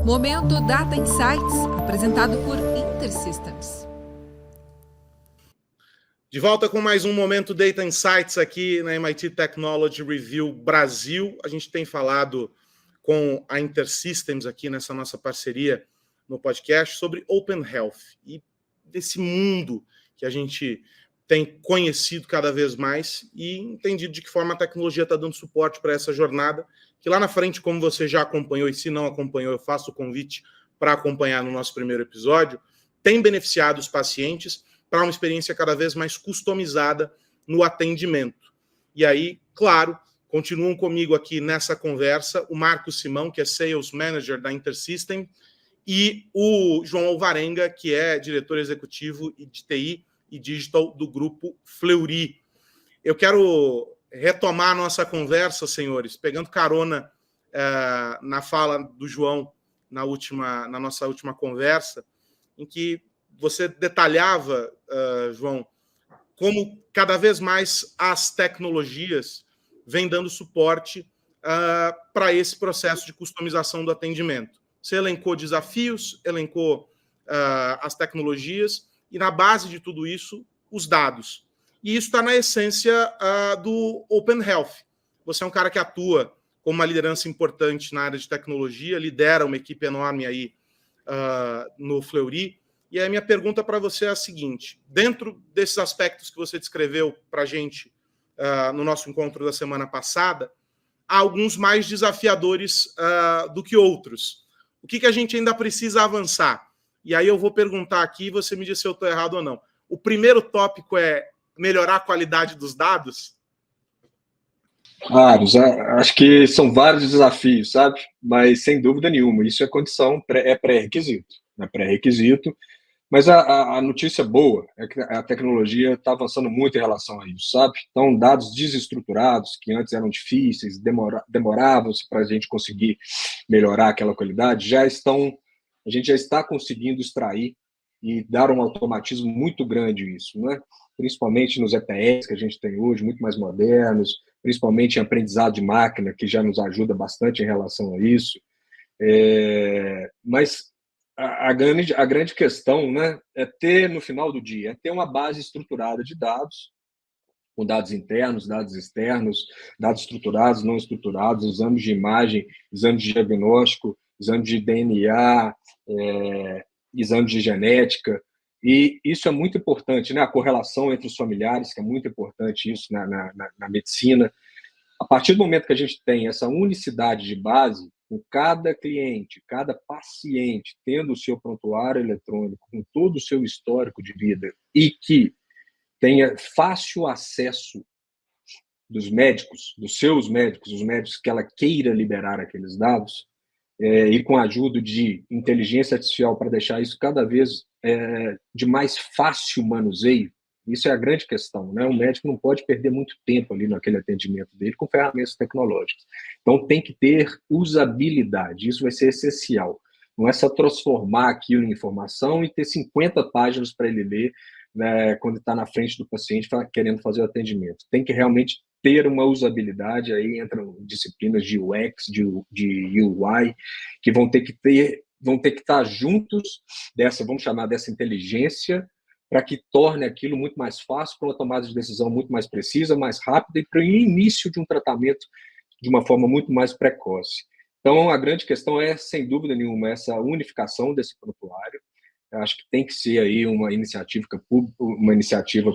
Momento Data Insights, apresentado por InterSystems. De volta com mais um Momento Data Insights aqui na MIT Technology Review Brasil. A gente tem falado com a InterSystems aqui nessa nossa parceria no podcast sobre Open Health e desse mundo que a gente tem conhecido cada vez mais e entendido de que forma a tecnologia está dando suporte para essa jornada, que lá na frente, como você já acompanhou, e se não acompanhou, eu faço o convite para acompanhar no nosso primeiro episódio, tem beneficiado os pacientes para uma experiência cada vez mais customizada no atendimento. E aí, claro, continuam comigo aqui nessa conversa o Marcos Simão, que é Sales Manager da InterSystem, e o João Alvarenga, que é diretor executivo de TI e Digital do grupo Fleury. Eu quero retomar a nossa conversa, senhores, pegando carona na fala do João na nossa última conversa, em que você detalhava, João, como cada vez mais as tecnologias vêm dando suporte para esse processo de customização do atendimento. Você elencou desafios, elencou as tecnologias e, na base de tudo isso, os dados. E isso está na essência do Open Health. Você é um cara que atua como uma liderança importante na área de tecnologia, lidera uma equipe enorme aí no Fleury. E a minha pergunta para você é a seguinte: dentro desses aspectos que você descreveu para a gente no nosso encontro da semana passada, há alguns mais desafiadores do que outros. O que a gente ainda precisa avançar? E aí eu vou perguntar aqui, você me diz se eu estou errado ou não. O primeiro tópico é melhorar a qualidade dos dados? Vários, acho que são vários desafios, sabe? Mas sem dúvida nenhuma, isso é condição, é pré-requisito. É pré-requisito. Mas a notícia boa é que a tecnologia está avançando muito em relação a isso, sabe? Então, dados desestruturados, que antes eram difíceis, demoravam-se para a gente conseguir melhorar aquela qualidade, a gente já está conseguindo extrair e dar um automatismo muito grande nisso, né? Principalmente nos EPS que a gente tem hoje, muito mais modernos, principalmente em aprendizado de máquina, que já nos ajuda bastante em relação a isso. Mas a grande questão, né, é ter, no final do dia, é ter uma base estruturada de dados, com dados internos, dados externos, dados estruturados, não estruturados, exames de imagem, exames de diagnóstico, exames de DNA, exames de genética, e isso é muito importante, né? A correlação entre os familiares, que é muito importante isso na medicina. A partir do momento que a gente tem essa unicidade de base, com cada cliente, cada paciente tendo o seu prontuário eletrônico, com todo o seu histórico de vida, e que tenha fácil acesso dos médicos, dos seus médicos, os médicos que ela queira liberar aqueles dados, e com a ajuda de inteligência artificial para deixar isso cada vez de mais fácil manuseio. Isso é a grande questão, né? O médico não pode perder muito tempo ali naquele atendimento dele com ferramentas tecnológicas. Então, tem que ter usabilidade, isso vai ser essencial. Não é só transformar aquilo em informação e ter 50 páginas para ele ler, né, quando está na frente do paciente querendo fazer o atendimento. Tem que realmente ter uma usabilidade, aí entram disciplinas de UX, de UI, que vão ter que estar juntos vamos chamar dessa inteligência, para que torne aquilo muito mais fácil, para uma tomada de decisão muito mais precisa, mais rápida e para o início de um tratamento de uma forma muito mais precoce. Então, a grande questão é, sem dúvida nenhuma, essa unificação desse prontuário. Eu acho que tem que ser aí uma iniciativa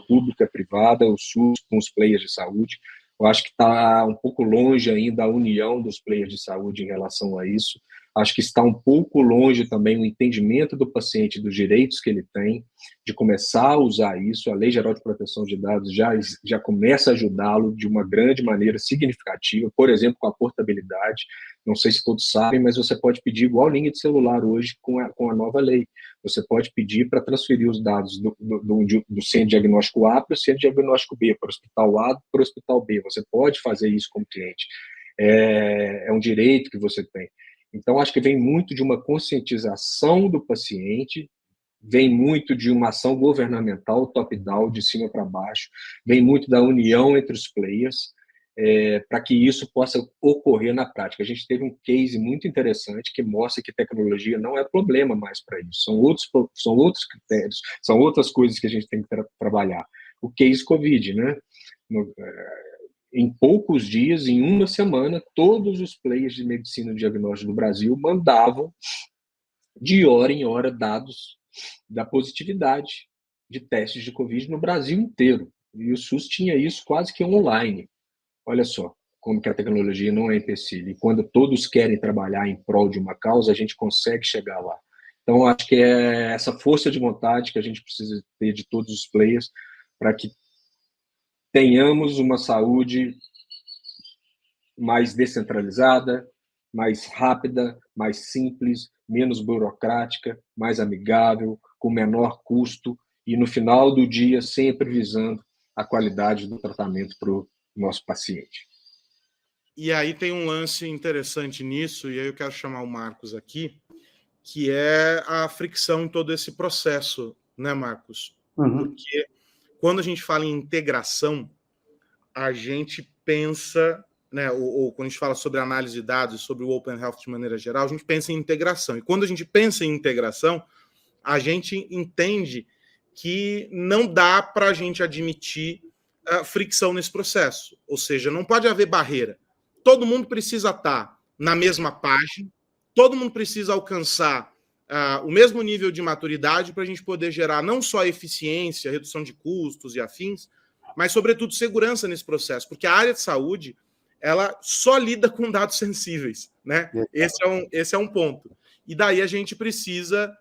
pública, privada, o SUS com os players de saúde. Eu acho que está um pouco longe ainda a união dos players de saúde em relação a isso. Acho que está um pouco longe também o entendimento do paciente dos direitos que ele tem, de começar a usar isso. A Lei Geral de Proteção de Dados já começa a ajudá-lo de uma grande maneira significativa, por exemplo, com a portabilidade. Não sei se todos sabem, mas você pode pedir igual linha de celular hoje com a nova lei. Você pode pedir para transferir os dados do centro de diagnóstico A para o centro de diagnóstico B, para o hospital A para o hospital B. Você pode fazer isso como cliente. É um direito que você tem. Então, acho que vem muito de uma conscientização do paciente, vem muito de uma ação governamental top-down, de cima para baixo, vem muito da união entre os players, para que isso possa ocorrer na prática. A gente teve um case muito interessante que mostra que tecnologia não é problema mais para isso. São outros critérios, são outras coisas que a gente tem que trabalhar. O case COVID, né? Em poucos dias, em uma semana, todos os players de medicina diagnóstica do Brasil mandavam, de hora em hora, dados da positividade de testes de Covid no Brasil inteiro. E o SUS tinha isso quase que online. Olha só como que a tecnologia não é empecilho. E quando todos querem trabalhar em prol de uma causa, a gente consegue chegar lá. Então, acho que é essa força de vontade que a gente precisa ter de todos os players para que tenhamos uma saúde mais descentralizada, mais rápida, mais simples, menos burocrática, mais amigável, com menor custo e, no final do dia, sempre visando a qualidade do tratamento para o nosso paciente. E aí tem um lance interessante nisso, e aí eu quero chamar o Marcos aqui, que é a fricção em todo esse processo, né, Marcos? Porque quando a gente fala em integração, a gente pensa, né, ou quando a gente fala sobre análise de dados, sobre o Open Health de maneira geral, a gente pensa em integração. E quando a gente pensa em integração, a gente entende que não dá para a gente admitir fricção nesse processo. Ou seja, não pode haver barreira. Todo mundo precisa estar na mesma página, todo mundo precisa alcançar o mesmo nível de maturidade para a gente poder gerar não só eficiência, redução de custos e afins, mas, sobretudo, segurança nesse processo, porque a área de saúde ela só lida com dados sensíveis, né? Esse é um ponto. E daí a gente precisa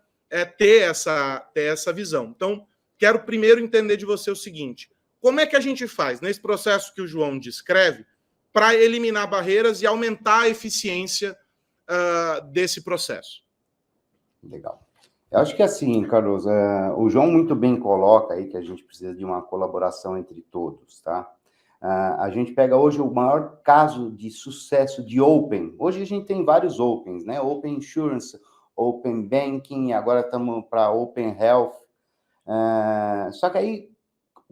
ter essa visão. Então, quero primeiro entender de você o seguinte: como é que a gente faz, nesse processo que o João descreve, para eliminar barreiras e aumentar a eficiência desse processo? Legal. Eu acho que assim, Carlos, o João muito bem coloca aí que a gente precisa de uma colaboração entre todos, tá? A gente pega hoje o maior caso de sucesso de Open. Hoje a gente tem vários Opens, né? Open Insurance, Open Banking, agora estamos para Open Health. Só que aí,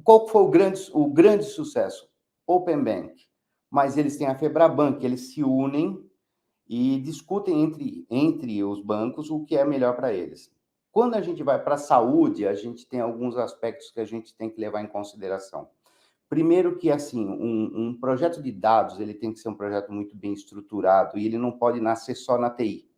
qual foi o grande sucesso? Open Bank. Mas eles têm a Febraban, que eles se unem e discutem entre os bancos o que é melhor para eles. Quando a gente vai para a saúde, a gente tem alguns aspectos que a gente tem que levar em consideração. Primeiro que, assim, um projeto de dados, ele tem que ser um projeto muito bem estruturado e ele não pode nascer só na TI.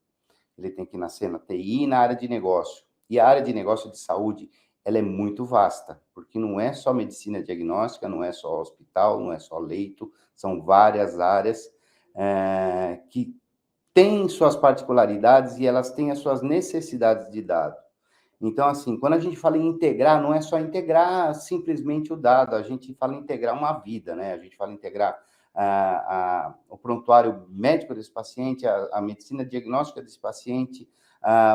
Ele tem que nascer na TI e na área de negócio. E a área de negócio de saúde, ela é muito vasta, porque não é só medicina diagnóstica, não é só hospital, não é só leito, são várias áreas que têm suas particularidades e elas têm as suas necessidades de dado. Então, assim, quando a gente fala em integrar, não é só integrar simplesmente o dado, a gente fala em integrar uma vida, né? A gente fala em integrar o prontuário médico desse paciente, a medicina diagnóstica desse paciente.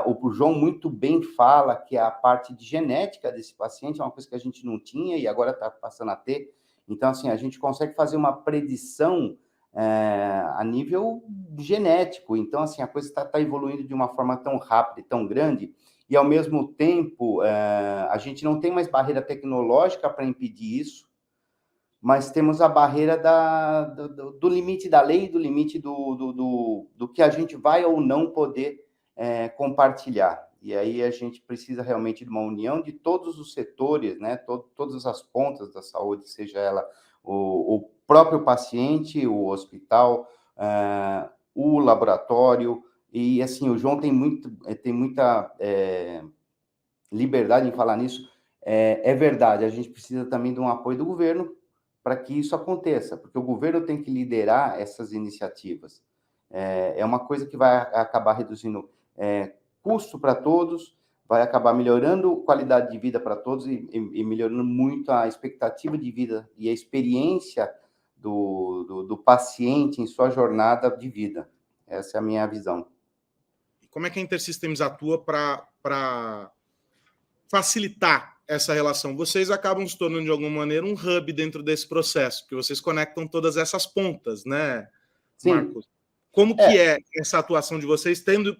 O João muito bem fala que a parte de genética desse paciente é uma coisa que a gente não tinha e agora está passando a ter. Então, assim, a gente consegue fazer uma predição a nível genético. Então, assim, a coisa está evoluindo de uma forma tão rápida e tão grande, e, ao mesmo tempo, a gente não tem mais barreira tecnológica para impedir isso, mas temos a barreira do limite da lei, do limite do que a gente vai ou não poder compartilhar. E aí a gente precisa realmente de uma união de todos os setores, né? Todas as pontas da saúde, seja ela o próprio paciente, o hospital, o laboratório. E, assim, o João tem muita liberdade em falar nisso. É verdade, a gente precisa também de um apoio do governo para que isso aconteça, porque o governo tem que liderar essas iniciativas. É uma coisa que vai acabar reduzindo custo para todos, vai acabar melhorando a qualidade de vida para todos e melhorando muito a expectativa de vida e a experiência do paciente em sua jornada de vida. Essa é a minha visão. Como é que a InterSystems atua para facilitar essa relação? Vocês acabam se tornando, de alguma maneira, um hub dentro desse processo, porque vocês conectam todas essas pontas, né, Sim. Marcos? Como que é essa atuação de vocês, tendo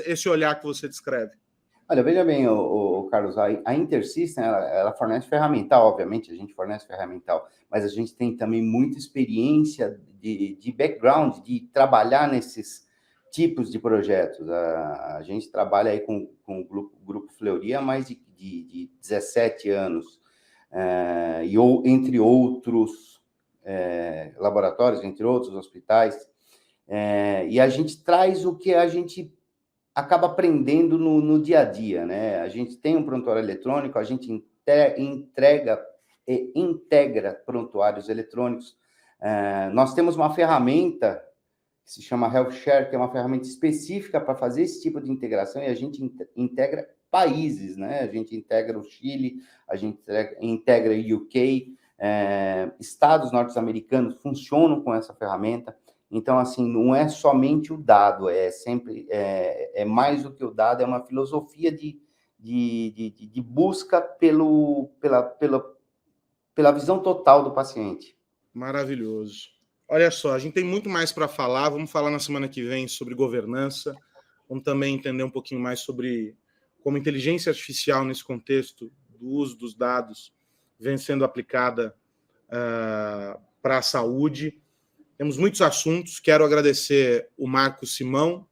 esse olhar que você descreve? Olha, veja bem, o Carlos, a InterSystem, ela fornece ferramental, obviamente, a gente fornece ferramental, mas a gente tem também muita experiência de background, de trabalhar nesses tipos de projetos. A gente trabalha aí com o Grupo Fleury há mais de 17 anos, entre outros laboratórios, entre outros hospitais, e a gente traz o que a gente acaba aprendendo no dia a dia, né? A gente tem um prontuário eletrônico, a gente entrega e integra prontuários eletrônicos. Nós temos uma ferramenta que se chama HealthShare, que é uma ferramenta específica para fazer esse tipo de integração, e a gente integra países, né? A gente integra o Chile, a gente integra o UK, estados norte-americanos funcionam com essa ferramenta. Então, assim, não é somente o dado, é mais do que o dado, é uma filosofia de busca pela visão total do paciente. Maravilhoso. Olha só, a gente tem muito mais para falar, vamos falar na semana que vem sobre governança, vamos também entender um pouquinho mais sobre como inteligência artificial nesse contexto do uso dos dados vem sendo aplicada para a saúde. Temos muitos assuntos, quero agradecer o Marcos Simão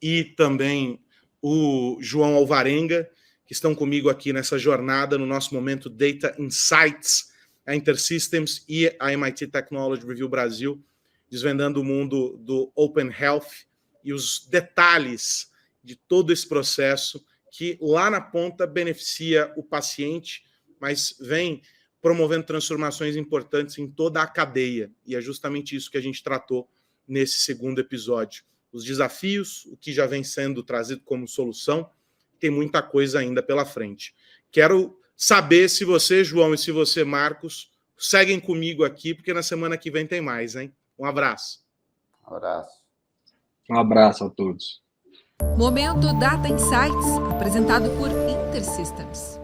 e também o João Alvarenga, que estão comigo aqui nessa jornada, no nosso momento Data Insights, a InterSystems e a MIT Technology Review Brasil, desvendando o mundo do Open Health e os detalhes de todo esse processo que lá na ponta beneficia o paciente, mas vem promovendo transformações importantes em toda a cadeia. E é justamente isso que a gente tratou nesse segundo episódio. Os desafios, o que já vem sendo trazido como solução, tem muita coisa ainda pela frente. Quero saber se você, João, e se você, Marcos, seguem comigo aqui, porque na semana que vem tem mais, hein? Um abraço. Um abraço. Um abraço a todos. Momento Data Insights, apresentado por InterSystems.